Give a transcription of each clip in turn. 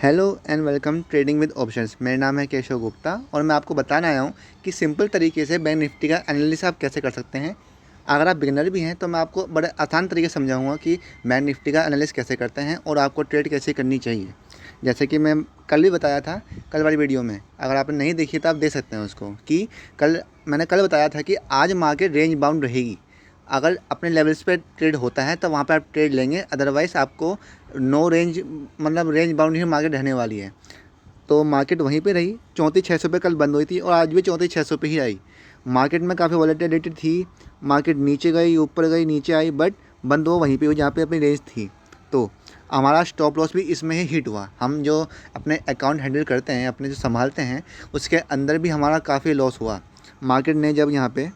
Hello and welcome trading with options. मेरा नाम है केशव गुप्ता और मैं आपको बताने आया हूँ कि सिंपल तरीके से बैंक निफ्टी का एनालिसिस आप कैसे कर सकते हैं। अगर आप बिगिनर भी हैं तो मैं आपको बड़े आसान तरीके से समझाऊंगा कि बैंक निफ्टी का एनालिसिस कैसे करते हैं और आपको ट्रेड कैसे करनी चाहिए। जैसे कि मैं कल भी बताया था, कल वाली वीडियो में अगर आपने नहीं देखी तो आप देख सकते हैं उसको, कि मैंने कल बताया था कि आज मार्केट रेंज बाउंड रहेगी। अगर अपने लेवल्स पे ट्रेड होता है तो वहाँ पे आप ट्रेड लेंगे, अदरवाइज़ आपको नो रेंज मतलब रेंज बाउंड ही मार्केट रहने वाली है। तो मार्केट वहीं पे रही, 34,600 पे कल बंद हुई थी और आज भी 34,600 पे ही आई। मार्केट में काफ़ी वॉलेटिलिटी थी, मार्केट नीचे गई, ऊपर गई, नीचे आई, बट बंद वो वहीं पे हुई जहाँ पे अपनी रेंज थी। तो हमारा स्टॉप लॉस भी इसमें ही हिट हुआ। हम जो अपने अकाउंट हैंडल करते हैं, अपने जो संभालते हैं, उसके अंदर भी हमारा काफ़ी लॉस हुआ। मार्केट ने जब यहाँ पे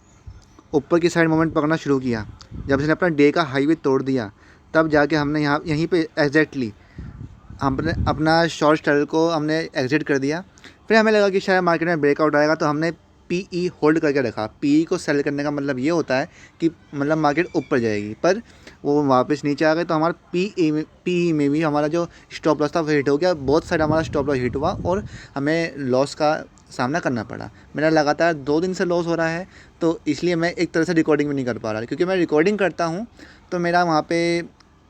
ऊपर की साइड मोमेंट पकड़ना शुरू किया, जब इसने अपना डे का हाईवे तोड़ दिया, तब जाके हमने यहाँ यहीं पे एग्जैक्टली हमने अपना शॉर्ट स्टाइल को हमने एग्जिट कर दिया। फिर हमें लगा कि शायद मार्केट में ब्रेकआउट आएगा तो हमने पीई होल्ड करके रखा। पीई को सेल करने का मतलब ये होता है कि मतलब मार्केट ऊपर जाएगी, पर वो वापस नीचे आ गए तो हमारा पीई में भी हमारा जो स्टॉप लॉस था वो हिट हो गया। बहुत सारा हमारा स्टॉप लॉस हिट हुआ और हमें लॉस का सामना करना पड़ा। मेरा लगातार 2 दिन से लॉस हो रहा है, तो इसलिए मैं एक तरह से रिकॉर्डिंग भी नहीं कर पा रहा, क्योंकि मैं रिकॉर्डिंग करता हूँ तो मेरा वहाँ पे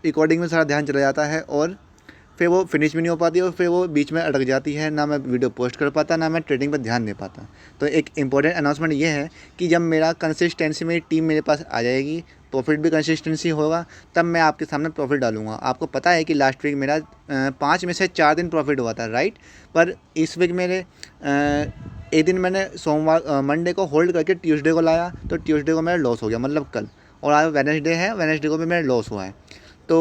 रिकॉर्डिंग में सारा ध्यान चला जाता है और फिर वो फिनिश भी नहीं हो पाती और फिर वो बीच में अटक जाती है। ना मैं वीडियो पोस्ट कर पाता, ना मैं ट्रेडिंग पर ध्यान दे पाता। तो एक इम्पॉर्टेंट अनाउंसमेंट ये है कि जब मेरा कंसिस्टेंसी मेरी टीम मेरे पास आ जाएगी, प्रॉफिट भी कंसिस्टेंसी होगा, तब मैं आपके सामने प्रॉफिट डालूंगा। आपको पता है कि लास्ट वीक मेरा 5 में से 4 दिन प्रॉफिट हुआ था, राइट। पर इस वीक मेरे एक दिन मैंने सोमवार मंडे को होल्ड करके ट्यूसडे को लाया, तो ट्यूसडे को मेरा लॉस हो गया, मतलब कल। और आज वेडनेसडे है, वेडनेसडे को भी मेरा लॉस हुआ है। तो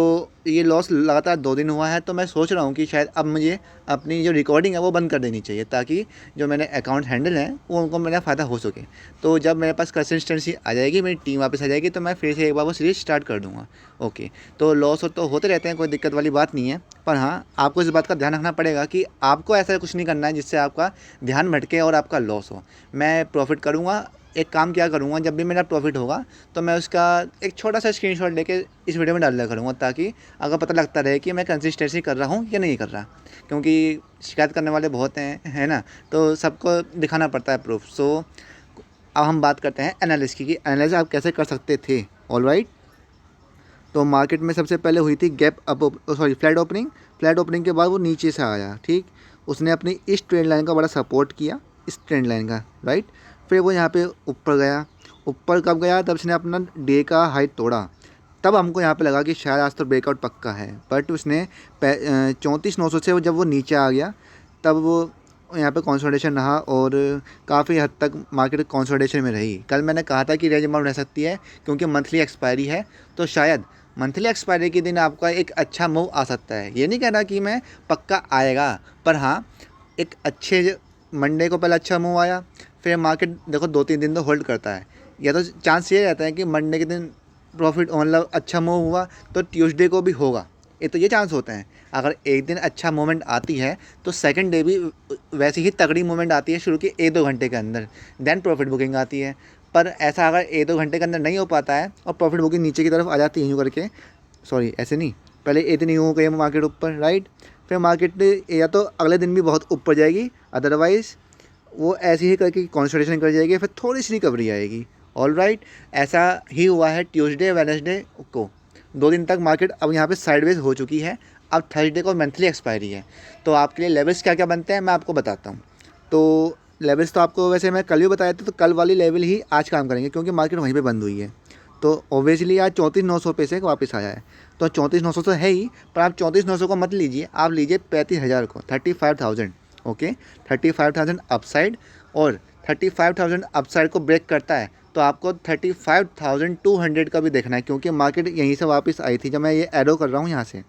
ये लॉस लगातार 2 दिन हुआ है। तो मैं सोच रहा हूँ कि शायद अब मुझे अपनी जो रिकॉर्डिंग है वो बंद कर देनी चाहिए, ताकि जो मैंने अकाउंट हैंडल है वो उनको मेरा फ़ायदा हो सके। तो जब मेरे पास कंसिस्टेंसी आ जाएगी, मेरी टीम वापस आ जाएगी, तो मैं फिर से एक बार वो सीरीज स्टार्ट कर दूँगा। ओके, तो लॉस तो होते रहते हैं, कोई दिक्कत वाली बात नहीं है। पर हाँ, आपको इस बात का ध्यान रखना पड़ेगा कि आपको ऐसा कुछ नहीं करना है जिससे आपका ध्यान भटके और आपका लॉस हो। मैं प्रॉफिट करूँगा। एक काम क्या करूँगा, जब भी मेरा प्रॉफिट होगा तो मैं उसका एक छोटा सा स्क्रीनशॉट लेके इस वीडियो में डाल दिया करूँगा, ताकि अगर पता लगता रहे कि मैं कंसिस्टेंसी कर रहा हूँ या नहीं कर रहा। क्योंकि शिकायत करने वाले बहुत हैं, है ना। तो सबको दिखाना पड़ता है प्रूफ। सो अब हम बात करते हैं एनालिसिस की, कि एनालिसिस आप कैसे कर सकते थे। ऑलराइट, तो मार्केट में सबसे पहले हुई थी gap up, sorry flat opening. Flat opening के बाद वो नीचे से आया, ठीक। उसने अपनी इस ट्रेंड लाइन का बड़ा सपोर्ट किया, इस ट्रेंड लाइन का, राइट। फिर वो यहाँ पे ऊपर गया। ऊपर कब गया, तब उसने अपना डे का हाई तोड़ा। तब हमको यहाँ पे लगा कि शायद आज तो ब्रेकआउट पक्का है, बट उसने 34,900 से जब वो नीचे आ गया, तब वो यहाँ पे कंसोलिडेशन रहा और काफ़ी हद तक मार्केट कंसोलिडेशन में रही। कल मैंने कहा था कि रेंज बाउंड रह सकती है, क्योंकि मंथली एक्सपायरी है। तो शायद मंथली एक्सपायरी के दिन आपका एक अच्छा मूव आ सकता है। ये नहीं कह रहा कि मैं पक्का आएगा, पर हाँ, एक अच्छे मंडे को पहले अच्छा मूव आया, फिर मार्केट देखो 2-3 दिन तो होल्ड करता है। या तो चांस ये रहता है कि मंडे के दिन प्रॉफिट मतलब अच्छा मूव हुआ तो ट्यूसडे को भी होगा, ये चांस होते हैं। अगर एक दिन अच्छा मोमेंट आती है तो सेकंड डे भी वैसी ही तगड़ी मोमेंट आती है शुरू के 1-2 घंटे के अंदर, देन प्रॉफिट बुकिंग आती है। पर ऐसा अगर 1-2 घंटे के अंदर नहीं हो पाता है और प्रॉफिट बुकिंग नीचे की तरफ आ जाती है यूँ करके, सॉरी ऐसे नहीं, पहले एक दिन यूँ हो गई मार्केट ऊपर, राइट। फिर मार्केट या तो अगले दिन भी बहुत ऊपर जाएगी, अदरवाइज़ वो ऐसे ही करके कंसोलिडेशन कर जाएगी, फिर थोड़ी सी रिकवरी आएगी। ऑल राइट, ऐसा ही हुआ है ट्यूसडे वेडनेसडे को। 2 दिन तक मार्केट अब यहाँ पे साइडवेज हो चुकी है। अब थर्सडे को मंथली एक्सपायरी है। तो आपके लिए लेवल्स क्या क्या बनते हैं मैं आपको बताता हूँ। तो लेवल्स तो आपको वैसे मैं कल भी बताया था, तो कल वाली लेवल ही आज काम करेंगे, क्योंकि मार्केट वहीं पे बंद हुई है। तो ऑब्वियसली आज 34,900 पे से वापस आया है। तो 34,900 तो है ही, पर आप 34,900 को मत लीजिए, आप लीजिए 35,000 को, 35,000। ओके, 35,000 अपसाइड, और 35,000 अपसाइड को ब्रेक करता है तो आपको 35,200 का भी देखना है, क्योंकि मार्केट यहीं से वापस आई थी जब मैं ये एरो कर रहा हूँ यहाँ से।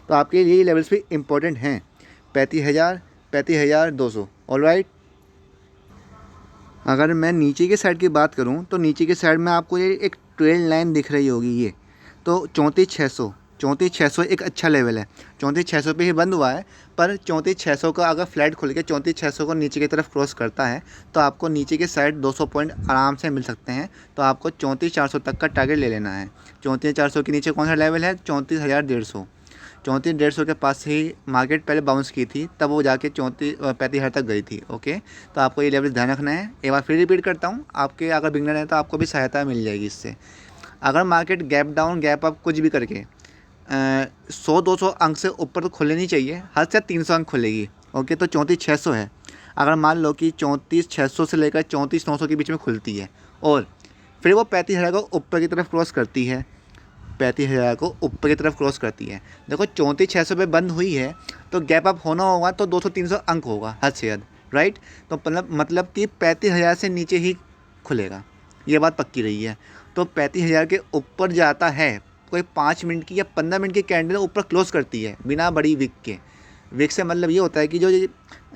तो आपके लिए ये लेवल्स भी इंपॉर्टेंट हैं, 35,000, 35,200। ऑलराइट, अगर मैं नीचे के साइड की बात करूं तो नीचे के साइड में आपको ये एक ट्रेल लाइन दिख रही होगी, ये तो 34,600 एक अच्छा लेवल है। 34,600 पे ही बंद हुआ है, पर 34,600 का अगर फ्लैट खुल के 34,600 को नीचे की तरफ क्रॉस करता है तो आपको नीचे के साइड 200 पॉइंट आराम से मिल सकते हैं। तो आपको 34,400 तक का टारगेट ले लेना है। 34,400 के नीचे कौन सा लेवल है, 34,150। 34,150 के पास से ही मार्केट पहले बाउंस की थी, तब वो जाके 35,000 तक गई थी। ओके, तो आपको ये लेवल ध्यान रखना है। एक बार फिर रिपीट करता हूँ, आपके अगर बिगनर है तो आपको भी सहायता मिल जाएगी इससे। अगर market gap down gap up कुछ भी करके 100-200 अंक से ऊपर तो खुलने नहीं चाहिए, हद से 300 अंक खुलेगी। ओके, तो 34,600 है। अगर मान लो कि 34,600 से लेकर 34,900 के बीच में खुलती है और फिर वो 35,000 को ऊपर की तरफ क्रॉस करती है, 35,000 को ऊपर की तरफ क्रॉस करती है। देखो 34,600 पे बंद हुई है तो गैप अप होना होगा तो 200-300 अंक होगा हद से हद, राइट। तो मतलब कि 35,000 से नीचे ही खुलेगा, ये बात पक्की रही है। तो 35,000 के ऊपर जाता है, कोई 5 मिनट की या 15 मिनट की कैंडल ऊपर क्लोज करती है बिना बड़ी विक के। विक से मतलब ये होता है कि जो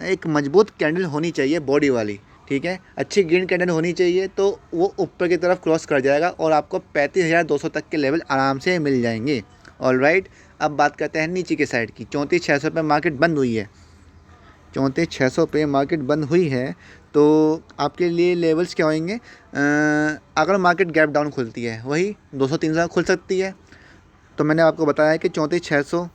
एक मजबूत कैंडल होनी चाहिए बॉडी वाली, ठीक है, अच्छी ग्रीन कैंडल होनी चाहिए, तो वो ऊपर की तरफ क्रॉस कर जाएगा और आपको 35,200 तक के लेवल आराम से मिल जाएंगे। ऑलराइट, अब बात करते हैं नीचे के साइड की। 34,600 पे मार्केट बंद हुई है, 34,600 पे मार्केट बंद हुई है, तो आपके लिए लेवल्स क्या होंगे? अगर मार्केट गैप डाउन खुलती है वही 200-300 खुल सकती है। तो मैंने आपको बताया कि 34,600,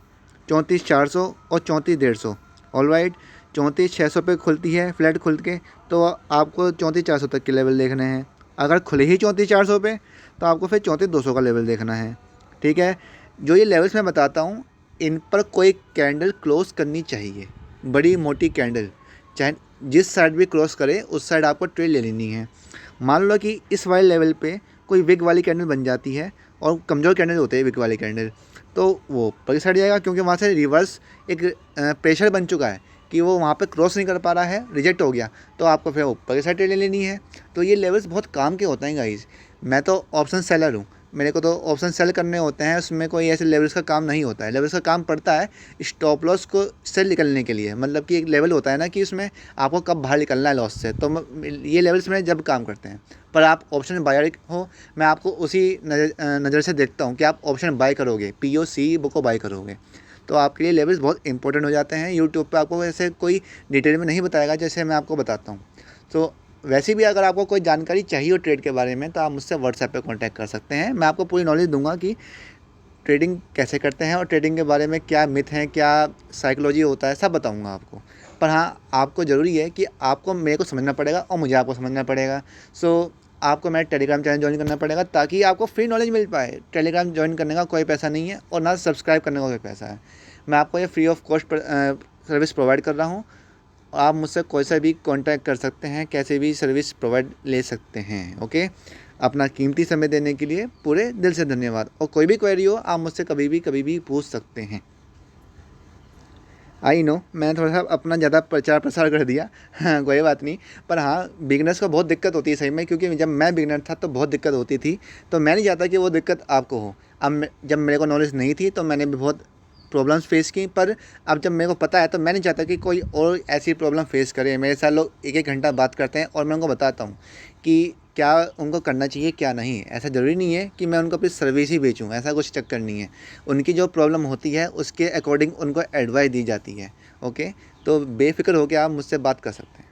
34,400 और 34,150। ऑलराइट, 34,600 पे खुलती है फ्लैट खुल के, तो आपको 34,400 तक के लेवल देखने हैं। अगर खुले ही 34,400 पे तो आपको फिर 34,200 का लेवल देखना है, ठीक है। जो ये लेवल्स मैं बताता हूँ, इन पर कोई कैंडल क्लोज करनी चाहिए, बड़ी मोटी कैंडल, चाहे जिस साइड भी क्रॉस करे उस साइड आपको ट्रेड ले लेनी है। मान लो कि इस वाले लेवल पे कोई विग वाली कैंडल बन जाती है और कमज़ोर कैंडल होते हैं विग वाली कैंडल, तो वो ऊपर की साइड जाएगा क्योंकि वहाँ से रिवर्स एक प्रेशर बन चुका है कि वो वहाँ पे क्रॉस नहीं कर पा रहा है, रिजेक्ट हो गया, तो आपको फिर ऊपर की साइड ट्रेड ले लेनी है। तो ये लेवल्स बहुत काम के होते हैं गाइस। मैं तो ऑप्शन सेलर हूँ, मेरे को तो ऑप्शन सेल करने होते हैं, उसमें कोई ऐसे लेवल्स का काम नहीं होता है। लेवल्स का काम पड़ता है स्टॉप लॉस को से निकलने के लिए, मतलब कि एक लेवल होता है ना कि उसमें आपको कब बाहर निकलना है लॉस से, तो ये लेवल्स में जब काम करते हैं। पर आप ऑप्शन बायर हो, मैं आपको उसी नज़र से देखता हूँ कि आप ऑप्शन बाय करोगे, POC बुक को बाय करोगे, तो आपके लिए लेवल्स बहुत इंपॉर्टेंट हो जाते हैं। यूट्यूब पे आपको ऐसे कोई डिटेल में नहीं बताएगा जैसे मैं आपको बताता हूँ। तो वैसे भी अगर आपको कोई जानकारी चाहिए हो ट्रेड के बारे में तो आप मुझसे व्हाट्सएप पे कांटेक्ट कर सकते हैं। मैं आपको पूरी नॉलेज दूंगा कि ट्रेडिंग कैसे करते हैं और ट्रेडिंग के बारे में क्या मिथ हैं, क्या साइकोलॉजी होता है, सब बताऊंगा आपको। पर हाँ, आपको ज़रूरी है कि आपको मेरे को समझना पड़ेगा और मुझे आपको समझना पड़ेगा। सो आपको मेरा टेलीग्राम चैनल ज्वाइन करना पड़ेगा ताकि आपको फ्री नॉलेज मिल पाए। टेलीग्राम ज्वाइन करने का कोई पैसा नहीं है और ना सब्सक्राइब करने का कोई पैसा है। मैं आपको ये free of cost service provide कर रहा हूँ। आप मुझसे कोई सा भी कांटेक्ट कर सकते हैं, कैसे भी सर्विस प्रोवाइड ले सकते हैं। ओके, अपना कीमती समय देने के लिए पूरे दिल से धन्यवाद। और कोई भी क्वेरी हो आप मुझसे कभी भी पूछ सकते हैं। आई नो मैंने थोड़ा सा अपना ज़्यादा प्रचार प्रसार कर दिया, हाँ कोई बात नहीं। पर हाँ, बिगनर्स को बहुत दिक्कत होती है सही में, क्योंकि जब मैं बिगनर था तो बहुत दिक्कत होती थी, तो मैं नहीं चाहता कि वो दिक्कत आपको हो। अब जब मेरे को नॉलेज नहीं थी तो मैंने भी बहुत प्रॉब्लम्स फेस की, पर अब जब मेरे को पता है तो मैं नहीं चाहता कि कोई और ऐसी प्रॉब्लम फेस करे। मेरे साथ लोग 1-1 घंटा बात करते हैं और मैं उनको बताता हूँ कि क्या उनको करना चाहिए क्या नहीं। ऐसा ज़रूरी नहीं है कि मैं उनको अपनी सर्विस ही बेचूँ, ऐसा कुछ चक्कर नहीं है। उनकी जो प्रॉब्लम होती है उसके अकॉर्डिंग उनको एडवाइस दी जाती है। ओके, तो बेफिक्र होकर आप मुझसे बात कर सकते हैं।